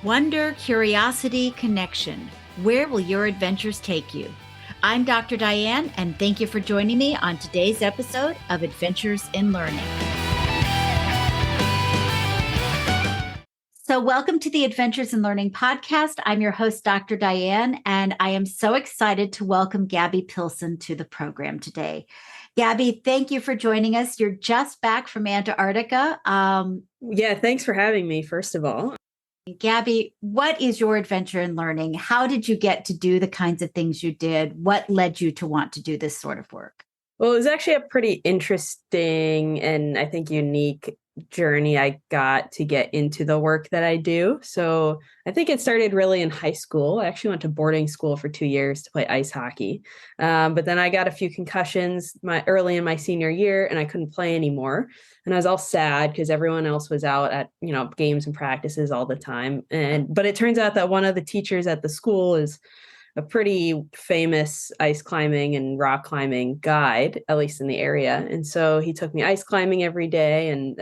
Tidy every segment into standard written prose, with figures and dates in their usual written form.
Wonder, curiosity, connection. Where will your adventures take you? I'm Dr. Diane, and thank you for joining me on today's episode of Adventures in Learning. So welcome to the Adventures in Learning podcast. I'm your host, Dr. Diane, and I am so excited to welcome Gaby Pilson to the program today. Gaby, thank you for joining us. You're just back from Antarctica. Thanks for having me, first of all. Gaby, what is your adventure in learning? How did you get to do the kinds of things you did? What led you to want to do this sort of work? Well, it was actually a pretty interesting and I think unique journey I got to get into the work that I do. So I think it started really in high school. I actually went to boarding school for 2 years to play ice hockey. But then I but a few concussions early in my senior year and I couldn't play anymore. And I was all sad because everyone else was out at, games and practices all the time. But it turns out that one of the teachers at the school is a pretty famous ice climbing and rock climbing guide, at least in the area. And so he took me ice climbing every day. And,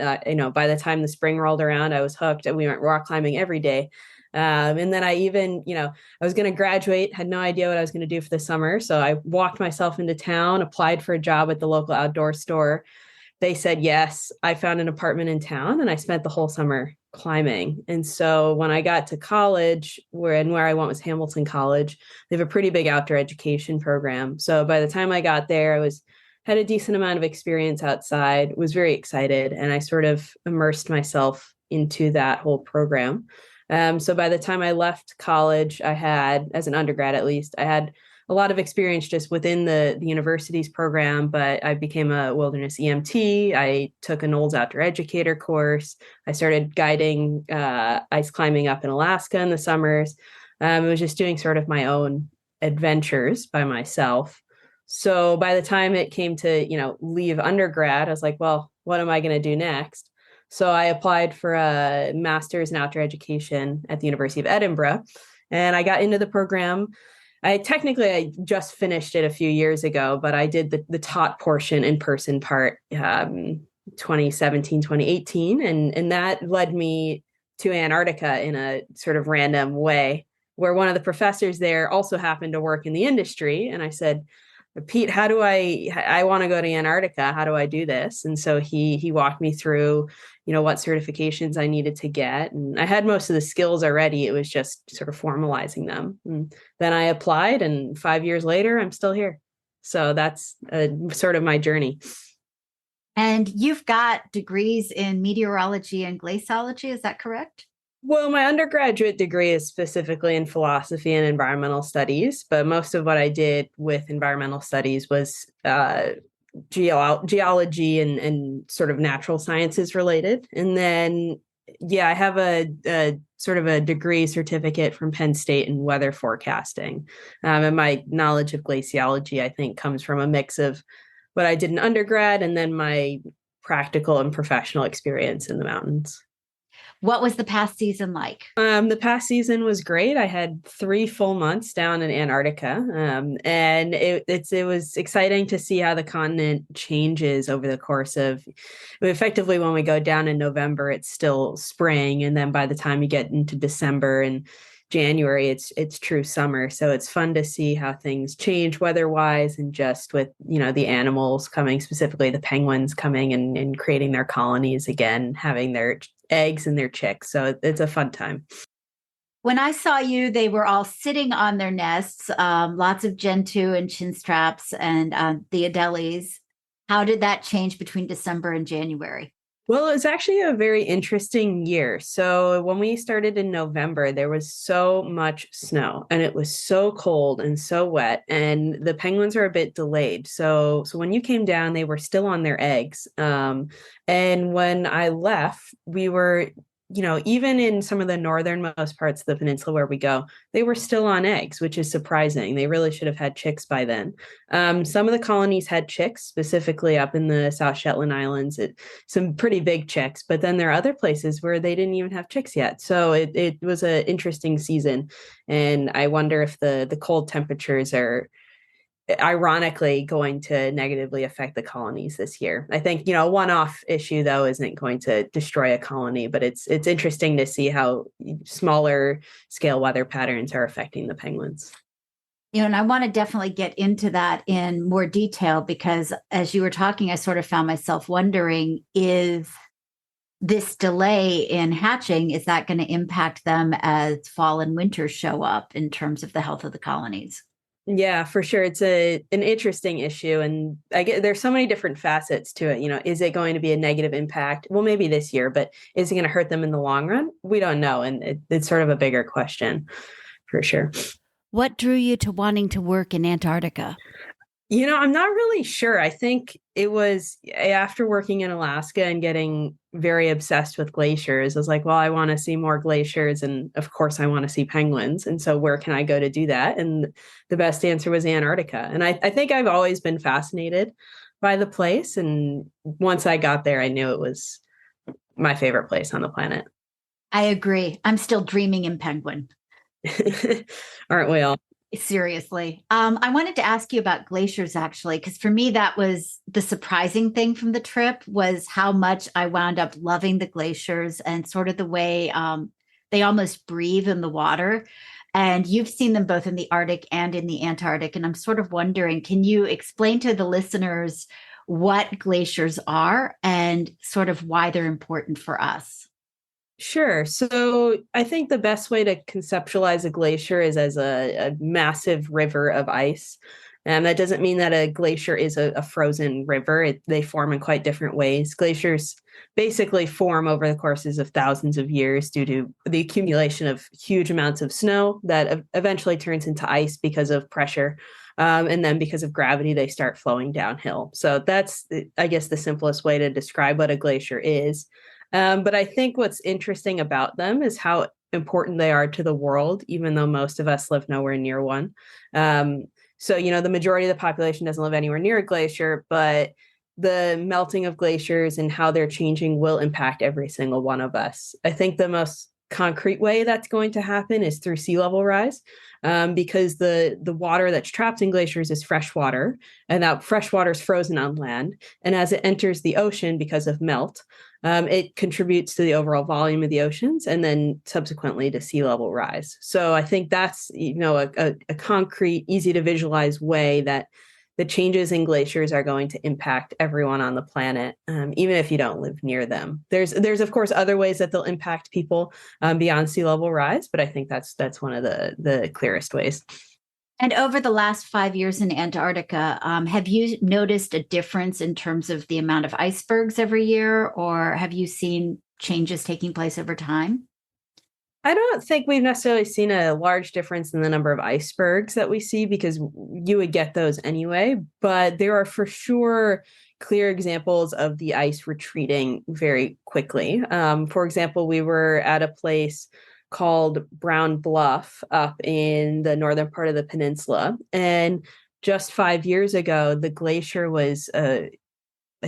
by the time the spring rolled around, I was hooked and we went rock climbing every day. And then I even, I was going to graduate, had no idea what I was going to do for the summer. So I walked myself into town, applied for a job at the local outdoor store. They said yes. I found an apartment in town and I spent the whole summer climbing. And so when I got to college, where I went was Hamilton College, they have a pretty big outdoor education program. So by the time I got there, had a decent amount of experience outside, was very excited, and I sort of immersed myself into that whole program. So by the time I left college, as an undergrad at least, I had a lot of experience just within the university's program, but I became a wilderness EMT. I took an Olds Outdoor Educator course. I started guiding ice climbing up in Alaska in the summers. I was just doing sort of my own adventures by myself. So by the time it came to, leave undergrad, I was like, well, what am I going to do next? So I applied for a master's in outdoor education at the University of Edinburgh, and I got into the program. I just finished it a few years ago, but I did the taught portion in-person part 2017, 2018. And that led me to Antarctica in a sort of random way, where one of the professors there also happened to work in the industry. And I said, Pete, how do I want to go to Antarctica. How do I do this? And so he walked me through, what certifications I needed to get. And I had most of the skills already. It was just sort of formalizing them. And then I applied, and 5 years later, I'm still here. So that's sort of my journey. And you've got degrees in meteorology and glaciology. Is that correct? Well, my undergraduate degree is specifically in philosophy and environmental studies, but most of what I did with environmental studies was geology and sort of natural sciences related. And then, I have a sort of a degree certificate from Penn State in weather forecasting. And my knowledge of glaciology, I think, comes from a mix of what I did in undergrad and then my practical and professional experience in the mountains. What was the past season like? The past season was great. I had 3 full months down in Antarctica, and it was exciting to see how the continent changes over the course of, effectively, when we go down in November, it's still spring, and then by the time you get into December and January, it's true summer. So it's fun to see how things change weather-wise, and just with, the animals coming, specifically the penguins coming and creating their colonies again, having their eggs and their chicks. So it's a fun time. When I saw you, they were all sitting on their nests, lots of Gentoo and chinstraps and the Adelies. How did that change between December and January? Well, it's actually a very interesting year. So when we started in November, there was so much snow and it was so cold and so wet, and the penguins are a bit delayed. So when you came down, they were still on their eggs. And when I left, we were, even in some of the northernmost parts of the peninsula where we go, they were still on eggs, which is surprising. They really should have had chicks by then. Some of the colonies had chicks, specifically up in the South Shetland Islands, some pretty big chicks, but then there are other places where they didn't even have chicks yet. So it was an interesting season. And I wonder if the cold temperatures are ironically going to negatively affect the colonies this year. I think, a one-off issue though isn't going to destroy a colony, but it's interesting to see how smaller scale weather patterns are affecting the penguins. And I want to definitely get into that in more detail because as you were talking, I sort of found myself wondering, is this delay in hatching, is that going to impact them as fall and winter show up in terms of the health of the colonies? Yeah, for sure. It's an interesting issue. And there's so many different facets to it. Is it going to be a negative impact? Well, maybe this year, but is it going to hurt them in the long run? We don't know. And it's sort of a bigger question for sure. What drew you to wanting to work in Antarctica? I'm not really sure. I think it was after working in Alaska and getting very obsessed with glaciers. I was like, well, I want to see more glaciers. And of course, I want to see penguins. And so where can I go to do that? And the best answer was Antarctica. And I think I've always been fascinated by the place. And once I got there, I knew it was my favorite place on the planet. I agree. I'm still dreaming in penguin. Aren't we all? Seriously. I wanted to ask you about glaciers actually, because for me, that was the surprising thing from the trip was how much I wound up loving the glaciers and sort of the way they almost breathe in the water. And you've seen them both in the Arctic and in the Antarctic. And I'm sort of wondering, can you explain to the listeners what glaciers are and sort of why they're important for us? Sure. So I think the best way to conceptualize a glacier is as a massive river of ice. And that doesn't mean that a glacier is a frozen river. They form in quite different ways. Glaciers basically form over the courses of thousands of years due to the accumulation of huge amounts of snow that eventually turns into ice because of pressure. And then because of gravity, they start flowing downhill. So that's, I guess, the simplest way to describe what a glacier is. But I think what's interesting about them is how important they are to the world, even though most of us live nowhere near one. So, the majority of the population doesn't live anywhere near a glacier, but the melting of glaciers and how they're changing will impact every single one of us. I think the most concrete way that's going to happen is through sea level rise, because the water that's trapped in glaciers is fresh water, and that fresh water is frozen on land. And as it enters the ocean because of melt, it contributes to the overall volume of the oceans and then subsequently to sea level rise. So I think that's, a concrete, easy to visualize way that the changes in glaciers are going to impact everyone on the planet, even if you don't live near them. There's of course other ways that they'll impact people beyond sea level rise, but I think that's one of the clearest ways. And over the last 5 years in Antarctica, have you noticed a difference in terms of the amount of icebergs every year, or have you seen changes taking place over time? I don't think we've necessarily seen a large difference in the number of icebergs that we see because you would get those anyway, but there are for sure clear examples of the ice retreating very quickly. For example, we were at a place called Brown Bluff up in the northern part of the peninsula. And just 5 years ago, the glacier was, it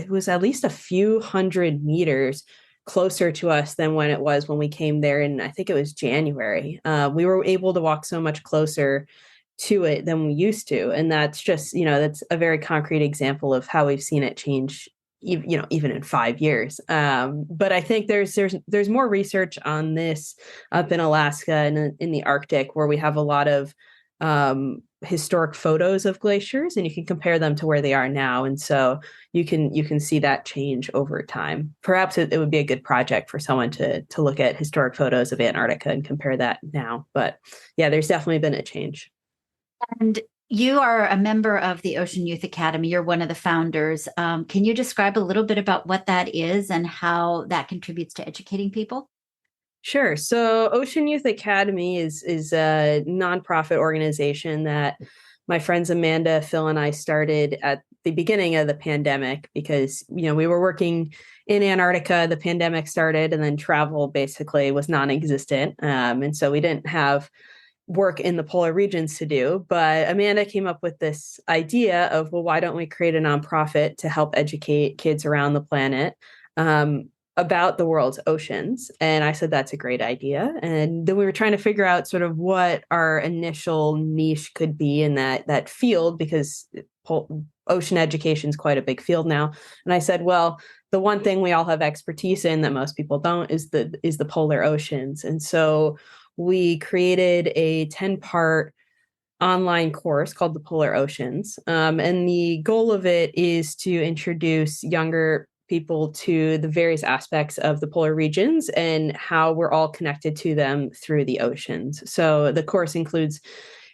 was at least a few hundred meters closer to us than when it was when we came there. And I think it was January. We were able to walk so much closer to it than we used to. And that's just, that's a very concrete example of how we've seen it change, even in 5 years. But I think there's more research on this up in Alaska and in the Arctic, where we have a lot of historic photos of glaciers, and you can compare them to where they are now. And so you can see that change over time. Perhaps it would be a good project for someone to look at historic photos of Antarctica and compare that now. But yeah, there's definitely been a change. And you are a member of the Ocean Youth Academy. You're one of the founders. Can you describe a little bit about what that is and how that contributes to educating people? Sure. So Ocean Youth Academy is a nonprofit organization that my friends Amanda, Phil, and I started at the beginning of the pandemic because, we were working in Antarctica, the pandemic started, and then travel basically was non-existent. And so we didn't have work in the polar regions to do. But Amanda came up with this idea of, well, why don't we create a nonprofit to help educate kids around the planet about the world's oceans. And I said, that's a great idea. And then we were trying to figure out sort of what our initial niche could be in that field, because ocean education is quite a big field now. And I said, well, the one thing we all have expertise in that most people don't is the polar oceans. And so we created a 10-part online course called the Polar Oceans. And the goal of it is to introduce younger people to the various aspects of the polar regions and how we're all connected to them through the oceans. So the course includes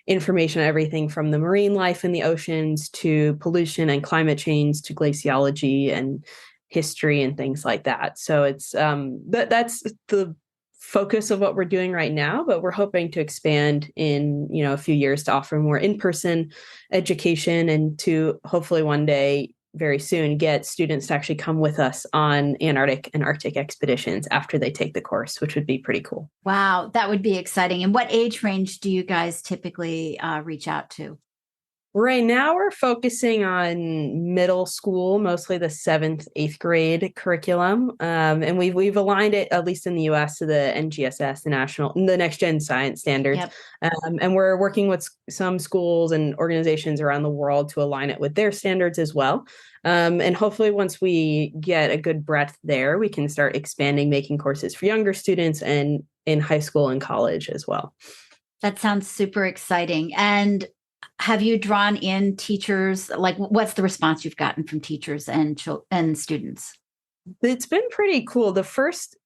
information on everything from the marine life in the oceans to pollution and climate change to glaciology and history and things like that. So it's that's the focus of what we're doing right now, but we're hoping to expand in a few years to offer more in-person education and to hopefully one day very soon get students to actually come with us on Antarctic and Arctic expeditions after they take the course, which would be pretty cool. Wow, that would be exciting. And what age range do you guys typically reach out to? Right now, we're focusing on middle school, mostly the 7th, 8th grade curriculum, and we've aligned it, at least in the U.S., to the NGSS, the Next Gen Science Standards, Yep. And we're working with some schools and organizations around the world to align it with their standards as well. And hopefully, once we get a good breadth there, we can start expanding, making courses for younger students and in high school and college as well. That sounds super exciting. And have you drawn in teachers? Like, what's the response you've gotten from teachers and students? It's been pretty cool. The first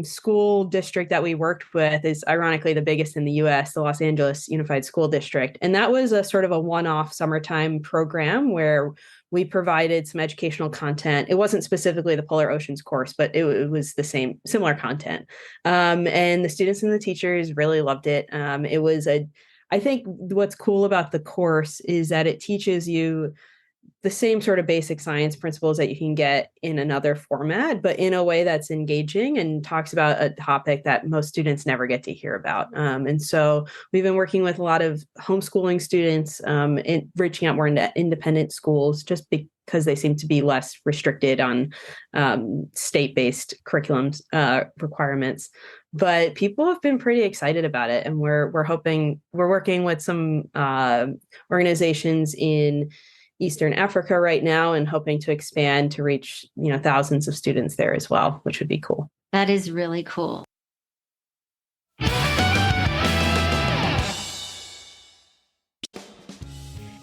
school district that we worked with is ironically the biggest in the US, the Los Angeles Unified School District. And that was a sort of a one-off summertime program where we provided some educational content. It wasn't specifically the Polar Oceans course, but it was the similar content. And the students and the teachers really loved it. I think what's cool about the course is that it teaches you the same sort of basic science principles that you can get in another format, but in a way that's engaging and talks about a topic that most students never get to hear about. And so we've been working with a lot of homeschooling students and reaching out more into independent schools just because they seem to be less restricted on state-based curriculum requirements. But people have been pretty excited about it, and we're working with some organizations in Eastern Africa right now and hoping to expand to reach thousands of students there as well, which would be cool. That is really cool.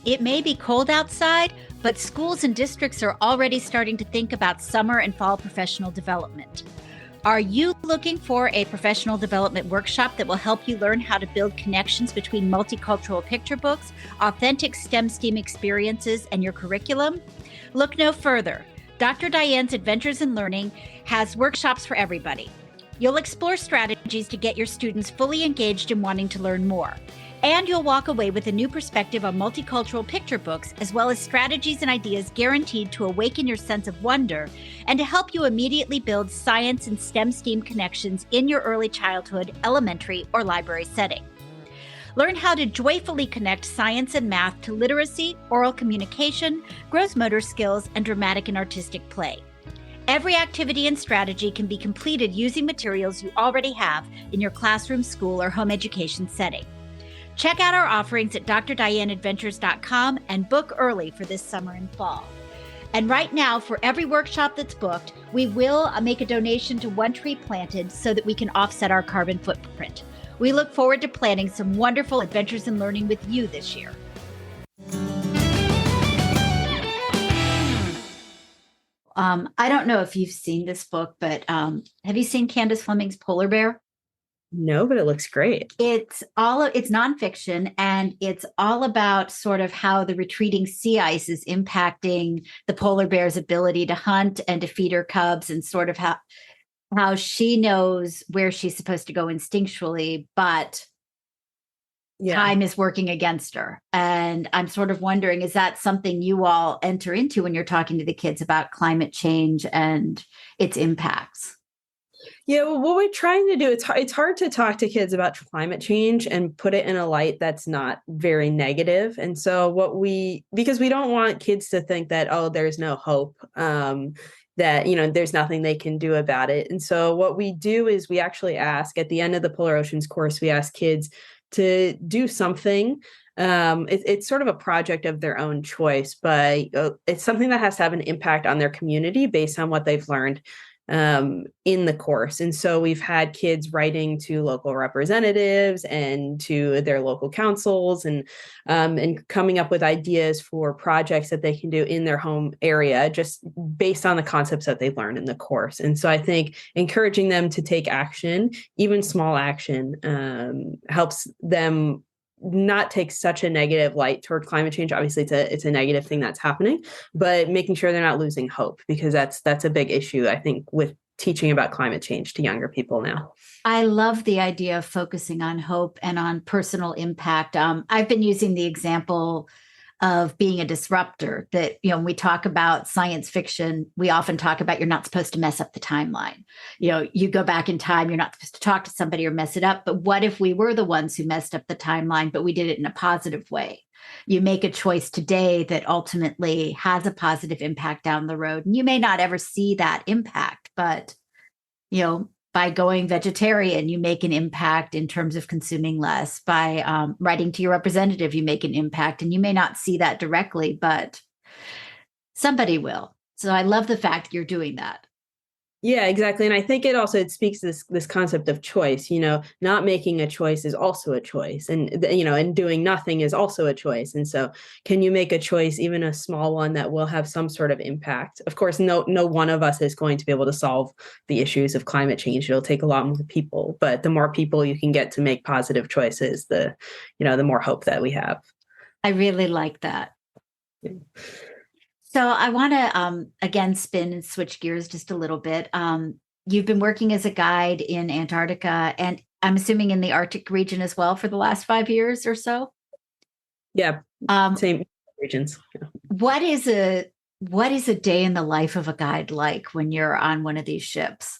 It may be cold outside, but schools and districts are already starting to think about summer and fall professional development. Are you looking for a professional development workshop that will help you learn how to build connections between multicultural picture books, authentic STEM experiences, and your curriculum? Look no further. Dr. Diane's Adventures in Learning has workshops for everybody. You'll explore strategies to get your students fully engaged in wanting to learn more. And you'll walk away with a new perspective on multicultural picture books, as well as strategies and ideas guaranteed to awaken your sense of wonder and to help you immediately build science and STEM connections in your early childhood, elementary, or library setting. Learn how to joyfully connect science and math to literacy, oral communication, gross motor skills, and dramatic and artistic play. Every activity and strategy can be completed using materials you already have in your classroom, school, or home education setting. Check out our offerings at drdianeadventures.com and book early for this summer and fall. And right now, for every workshop that's booked, we will make a donation to One Tree Planted so that we can offset our carbon footprint. We look forward to planning some wonderful adventures in learning with you this year. I don't know if you've seen this book, but have you seen Candace Fleming's Polar Bear? No, but it looks great. It's nonfiction, and it's all about sort of how the retreating sea ice is impacting the polar bear's ability to hunt and to feed her cubs, and sort of how she knows where she's supposed to go instinctually, but time is working against her. And I'm sort of wondering, is that something you all enter into when you're talking to the kids about climate change and its impacts? Yeah, well, what we're trying to do, it's hard to talk to kids about climate change and put it in a light that's not very negative. And so because we don't want kids to think that, oh, there's no hope. that, there's nothing they can do about it. And so what we do is we actually ask at the end of the Polar Oceans course, we ask kids to do something. It's sort of a project of their own choice, but it's something that has to have an impact on their community based on what they've learned in the course. And so we've had kids writing to local representatives and to their local councils and coming up with ideas for projects that they can do in their home area, just based on the concepts that they've learned in the course. And so I think encouraging them to take action, even small action, helps them not take such a negative light toward climate change. Obviously, it's a negative thing that's happening, but making sure they're not losing hope, because that's a big issue, I think, with teaching about climate change to younger people now. I love the idea of focusing on hope and on personal impact. I've been using the example of being a disruptor that, when we talk about science fiction, we often talk about you're not supposed to mess up the timeline. You go back in time, you're not supposed to talk to somebody or mess it up. But what if we were the ones who messed up the timeline, but we did it in a positive way? You make a choice today that ultimately has a positive impact down the road. And you may not ever see that impact, but, by going vegetarian, you make an impact in terms of consuming less. By writing to your representative, you make an impact. And you may not see that directly, but somebody will. So I love the fact you're doing that. Yeah, exactly. And I think it speaks to this concept of choice. Not making a choice is also a choice, and doing nothing is also a choice. And so can you make a choice, even a small one, that will have some sort of impact? Of course, no one of us is going to be able to solve the issues of climate change. It'll take a lot more people, but the more people you can get to make positive choices, the more hope that we have. I really like that. Yeah. So I want to, again, spin and switch gears just a little bit. You've been working as a guide in Antarctica, and I'm assuming in the Arctic region as well for the last 5 years or so? Yeah, same regions. Yeah. What is a day in the life of a guide like when you're on one of these ships?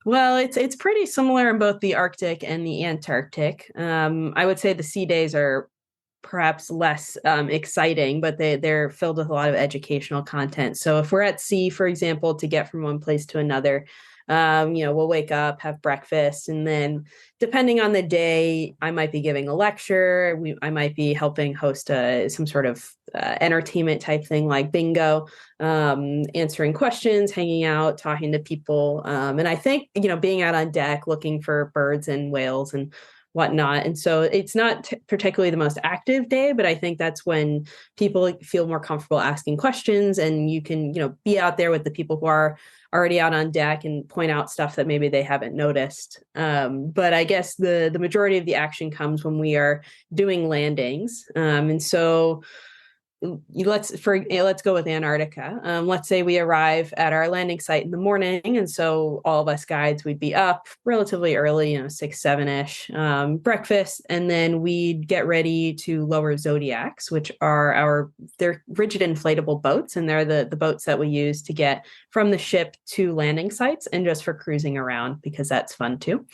Well, it's pretty similar in both the Arctic and the Antarctic. I would say the sea days are perhaps less exciting, but they're filled with a lot of educational content. So if we're at sea, for example, to get from one place to another, we'll wake up, have breakfast, and then depending on the day, I might be giving a lecture. I might be helping host some sort of entertainment type thing like bingo, answering questions, hanging out, talking to people. And I think, being out on deck, looking for birds and whales and whatnot. And so it's not particularly the most active day, but I think that's when people feel more comfortable asking questions, and you can, be out there with the people who are already out on deck and point out stuff that maybe they haven't noticed. But I guess the majority of the action comes when we are doing landings. And so let's go with Antarctica. Let's say we arrive at our landing site in the morning, and so all of us guides, we'd be up relatively early, 6, 7-ish, breakfast, and then we'd get ready to lower Zodiacs, which are they're rigid inflatable boats, and they're the boats that we use to get from the ship to landing sites and just for cruising around, because that's fun too.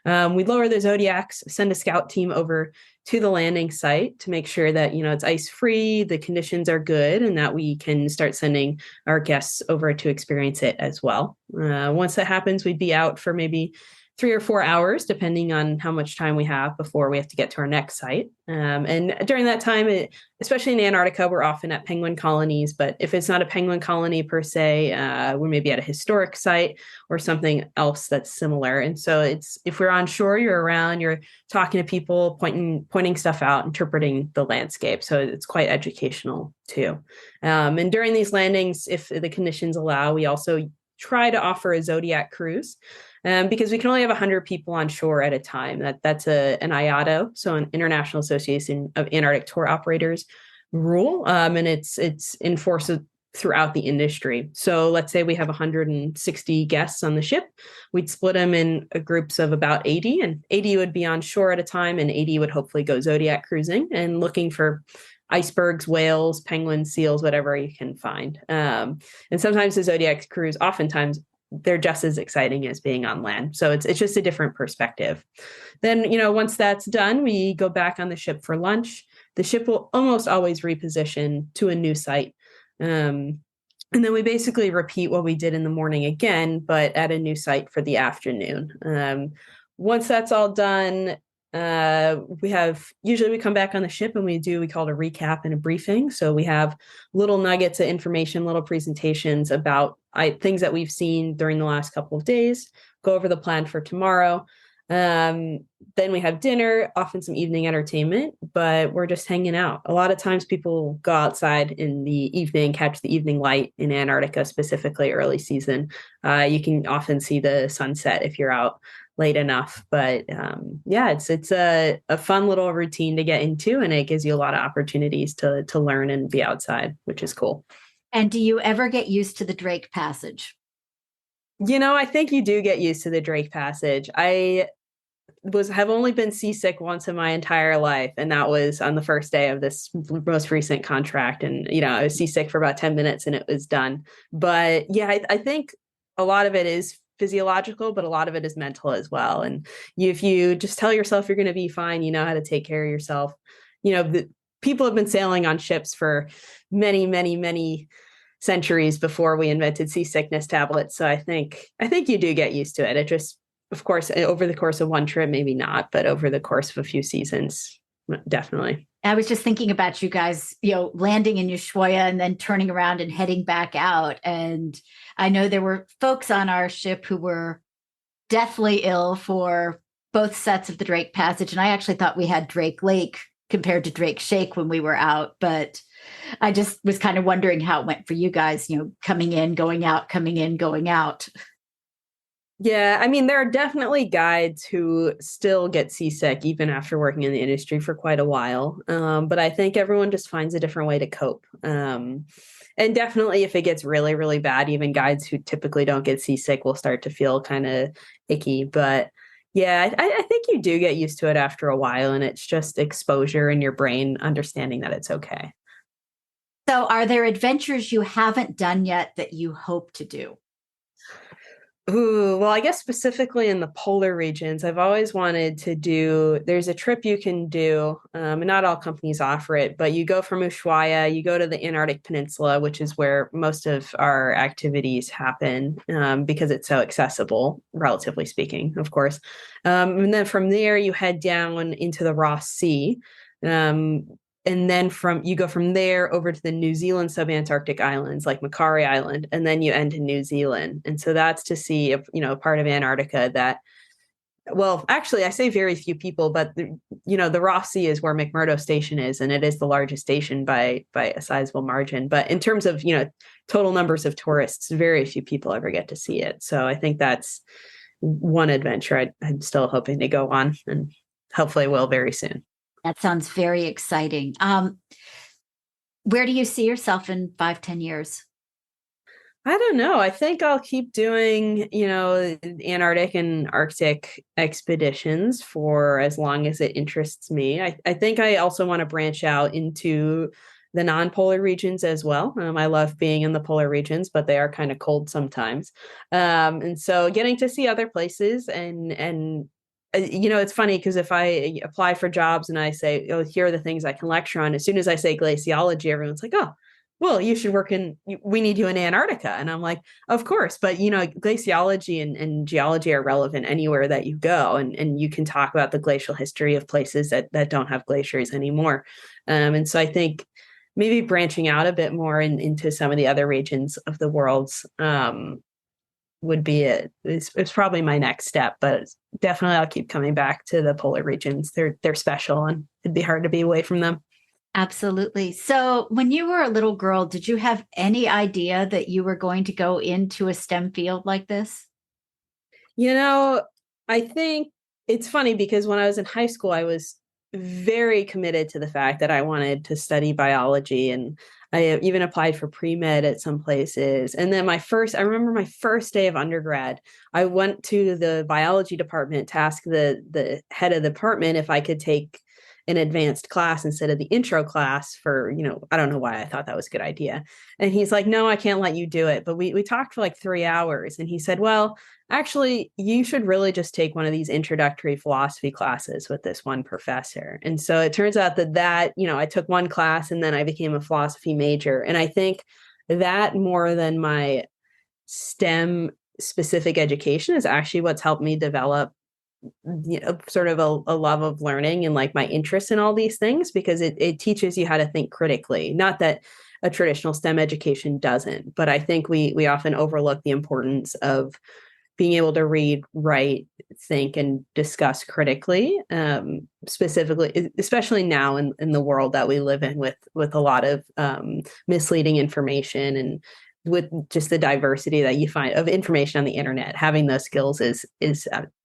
We'd lower the Zodiacs, send a scout team over to the landing site to make sure that, it's ice free, the conditions are good, and that we can start sending our guests over to experience it as well. Once that happens, we'd be out for maybe 3 or 4 hours, depending on how much time we have before we have to get to our next site. And during that time, especially in Antarctica, we're often at penguin colonies. But if it's not a penguin colony per se, we're maybe at a historic site or something else that's similar. And so if we're on shore, you're around, you're talking to people, pointing stuff out, interpreting the landscape. So it's quite educational too. And during these landings, if the conditions allow, we also try to offer a Zodiac cruise. Because we can only have 100 people on shore at a time. That's an IATO, so an International Association of Antarctic Tour Operators rule, and it's enforced throughout the industry. So let's say we have 160 guests on the ship. We'd split them in groups of about 80, and 80 would be on shore at a time, and 80 would hopefully go Zodiac cruising and looking for icebergs, whales, penguins, seals, whatever you can find. And sometimes the Zodiac cruise, oftentimes, they're just as exciting as being on land. So it's just a different perspective. Then, once that's done, we go back on the ship for lunch. The ship will almost always reposition to a new site. And then we basically repeat what we did in the morning again, but at a new site for the afternoon. Once that's all done, we come back on the ship and we call it a recap and a briefing. So we have little nuggets of information, little presentations about things that we've seen during the last couple of days, go over the plan for tomorrow. Then we have dinner, often some evening entertainment, but we're just hanging out. A lot of times people go outside in the evening, catch the evening light in Antarctica, specifically early season. You can often see the sunset if you're out late enough. But yeah, it's a fun little routine to get into, and it gives you a lot of opportunities to learn and be outside, which is cool. And do you ever get used to the Drake Passage? I think you do get used to the Drake Passage. I have only been seasick once in my entire life, and that was on the first day of this most recent contract. And I was seasick for about 10 minutes and it was done. But yeah, I think a lot of it is physiological, but a lot of it is mental as well. And if you just tell yourself you're going to be fine, you know how to take care of yourself. People have been sailing on ships for many, many, many centuries before we invented seasickness tablets. So I think you do get used to it. It just, of course, over the course of one trip, maybe not, but over the course of a few seasons, definitely. I was just thinking about you guys, landing in Ushuaia and then turning around and heading back out. And I know there were folks on our ship who were deathly ill for both sets of the Drake Passage. And I actually thought we had Drake Lake compared to Drake Shake when we were out. But I just was kind of wondering how it went for you guys, coming in, going out, coming in, going out. Yeah, I mean, there are definitely guides who still get seasick even after working in the industry for quite a while. But I think everyone just finds a different way to cope. And definitely if it gets really, really bad, even guides who typically don't get seasick will start to feel kind of icky. But yeah, I think you do get used to it after a while, and it's just exposure in your brain, understanding that it's okay. So are there adventures you haven't done yet that you hope to do? Ooh, well, I guess specifically in the polar regions, I've always wanted to there's a trip you can do, and not all companies offer it, but you go from Ushuaia, you go to the Antarctic Peninsula, which is where most of our activities happen, because it's so accessible, relatively speaking, of course. And then from there, you head down into the Ross Sea. And then you go from there over to the New Zealand subantarctic islands like Macquarie Island, and then you end in New Zealand. And so that's to see a part of Antarctica that, well, actually I say very few people, but the Ross Sea is where McMurdo Station is, and it is the largest station by a sizable margin. But in terms of total numbers of tourists, very few people ever get to see it. So I think that's one adventure I'm still hoping to go on, and hopefully will very soon. That sounds very exciting. Where do you see yourself in 5-10 years? I don't know. I think I'll keep doing, Antarctic and Arctic expeditions for as long as it interests me. I think I also want to branch out into the non-polar regions as well. I love being in the polar regions, but they are kind of cold sometimes. And so getting to see other places and it's funny because if I apply for jobs and I say, oh, here are the things I can lecture on, as soon as I say glaciology, everyone's like, oh, well, you should we need you in Antarctica. And I'm like, of course. But, glaciology and geology are relevant anywhere that you go. And you can talk about the glacial history of places that don't have glaciers anymore. And so I think maybe branching out a bit more into some of the other regions of the world would be it's probably my next step, but definitely I'll keep coming back to the polar regions. They're special, and it'd be hard to be away from them. Absolutely. So when you were a little girl, did you have any idea that you were going to go into a STEM field like this? I think it's funny because when I was in high school, I was very committed to the fact that I wanted to study biology, and I even applied for pre-med at some places. And then I remember my first day of undergrad, I went to the biology department to ask the head of the department if I could take an advanced class instead of the intro class for, I don't know why I thought that was a good idea. And he's like, no, I can't let you do it. But we talked for like 3 hours, and he said, well, actually, you should really just take one of these introductory philosophy classes with this one professor. And so it turns out that I took one class and then I became a philosophy major. And I think that more than my STEM specific education is actually what's helped me develop sort of a love of learning and like my interest in all these things, because it teaches you how to think critically. Not that a traditional STEM education doesn't, but I think we often overlook the importance of being able to read, write, think, and discuss critically, specifically, especially now in the world that we live in with a lot of misleading information and with just the diversity that you find of information on the internet. Having those skills is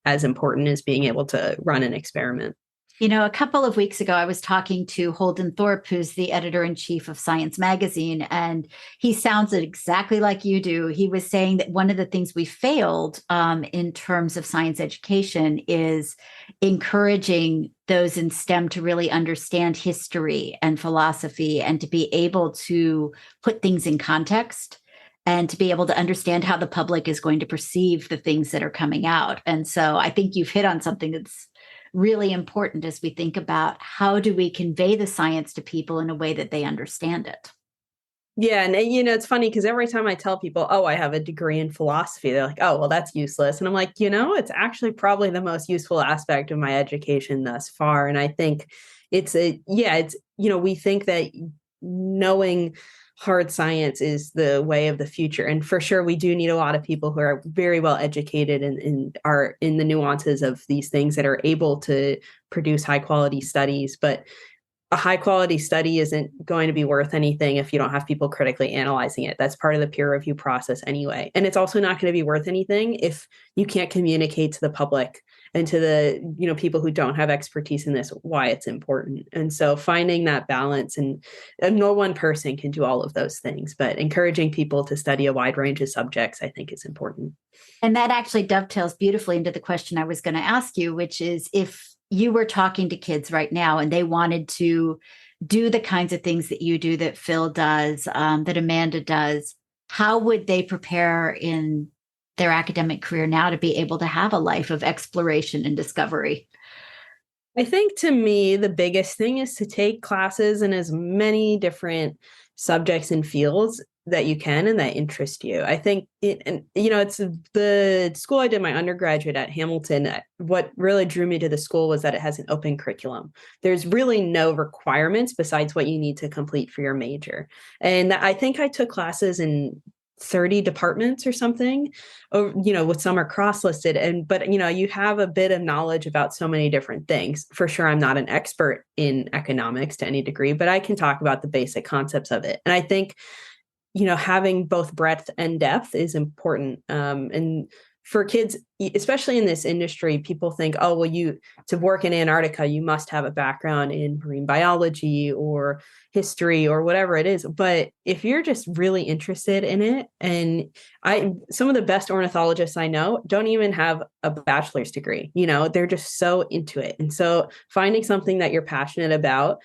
as important as being able to run an experiment. A couple of weeks ago, I was talking to Holden Thorpe, who's the editor-in-chief of Science Magazine, and he sounds exactly like you do. He was saying that one of the things we failed in terms of science education is encouraging those in STEM to really understand history and philosophy and to be able to put things in context and to be able to understand how the public is going to perceive the things that are coming out. And so I think you've hit on something that's really important as we think about how do we convey the science to people in a way that they understand it. Yeah. And, it's funny because every time I tell people, oh, I have a degree in philosophy, they're like, oh, well, that's useless. And I'm like, it's actually probably the most useful aspect of my education thus far. And I think we think that knowing hard science is the way of the future. And for sure, we do need a lot of people who are very well educated and are in the nuances of these things that are able to produce high quality studies. But a high quality study isn't going to be worth anything if you don't have people critically analyzing it. That's part of the peer review process anyway. And it's also not going to be worth anything if you can't communicate to the public and to the people who don't have expertise in this why it's important. And so finding that balance, and no one person can do all of those things, but encouraging people to study a wide range of subjects, I think, is important. And that actually dovetails beautifully into the question I was going to ask you, which is if you were talking to kids right now and they wanted to do the kinds of things that you do, that Phil does, that Amanda does, how would they prepare in their academic career now to be able to have a life of exploration and discovery? I think to me, the biggest thing is to take classes in as many different subjects and fields that you can and that interest you. I think it's the school I did my undergraduate at, Hamilton. What really drew me to the school was that it has an open curriculum. There's really no requirements besides what you need to complete for your major. And I think I took classes in 30 departments or something, or with some are cross-listed, but you have a bit of knowledge about so many different things. For sure, I'm not an expert in economics to any degree, but I can talk about the basic concepts of it. And I think having both breadth and depth is important. And for kids, especially in this industry, people think, oh, well, to work in Antarctica, you must have a background in marine biology or history or whatever it is. But if you're just really interested in it, and some of the best ornithologists I know don't even have a bachelor's degree, they're just so into it. And so finding something that you're passionate about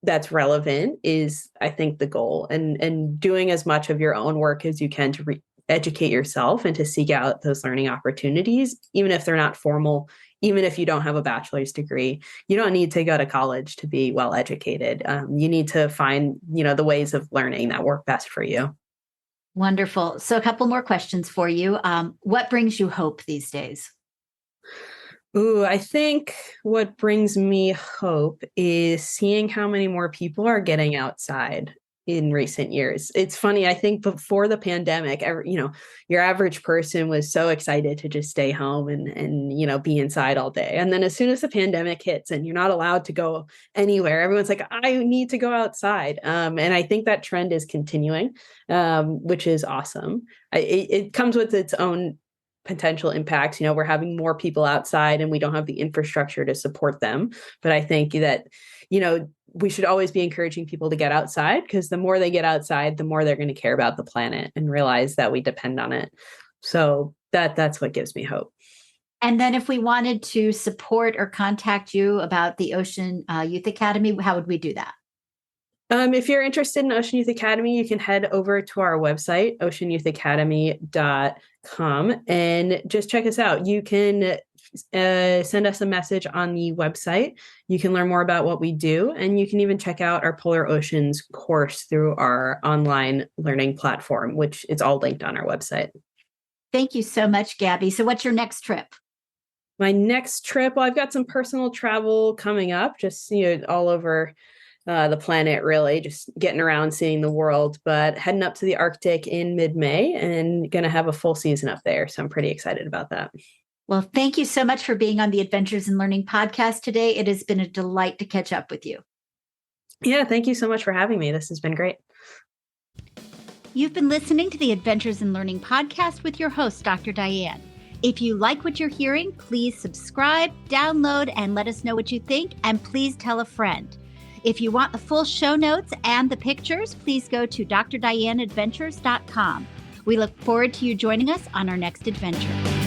that's relevant is, I think, the goal, and doing as much of your own work as you can to educate yourself and to seek out those learning opportunities, even if they're not formal, even if you don't have a bachelor's degree. You don't need to go to college to be well educated. You need to find, the ways of learning that work best for you. Wonderful. So a couple more questions for you. What brings you hope these days? Ooh, I think what brings me hope is seeing how many more people are getting outside in recent years. It's funny. I think before the pandemic, your average person was so excited to just stay home and be inside all day. And then as soon as the pandemic hits and you're not allowed to go anywhere, everyone's like, I need to go outside. And I think that trend is continuing, which is awesome. It comes with its own potential impacts. We're having more people outside and we don't have the infrastructure to support them. But I think that, we should always be encouraging people to get outside, because the more they get outside, the more they're going to care about the planet and realize that we depend on it. So that's what gives me hope. And then if we wanted to support or contact you about the Ocean Youth Academy, how would we do that? If you're interested in Ocean Youth Academy, you can head over to our website, oceanyouthacademy.com, and just check us out. You can send us a message on the website. You can learn more about what we do, and you can even check out our Polar Oceans course through our online learning platform, which it's all linked on our website. Thank you so much, Gaby. So what's your next trip? My next trip, well, I've got some personal travel coming up, just all over the planet, really, just getting around, seeing the world, but heading up to the Arctic in mid-May and going to have a full season up there. So I'm pretty excited about that. Well, thank you so much for being on the Adventures in Learning podcast today. It has been a delight to catch up with you. Yeah, thank you so much for having me. This has been great. You've been listening to the Adventures in Learning podcast with your host, Dr. Diane. If you like what you're hearing, please subscribe, download, and let us know what you think, and please tell a friend. If you want the full show notes and the pictures, please go to drdianeadventures.com. We look forward to you joining us on our next adventure.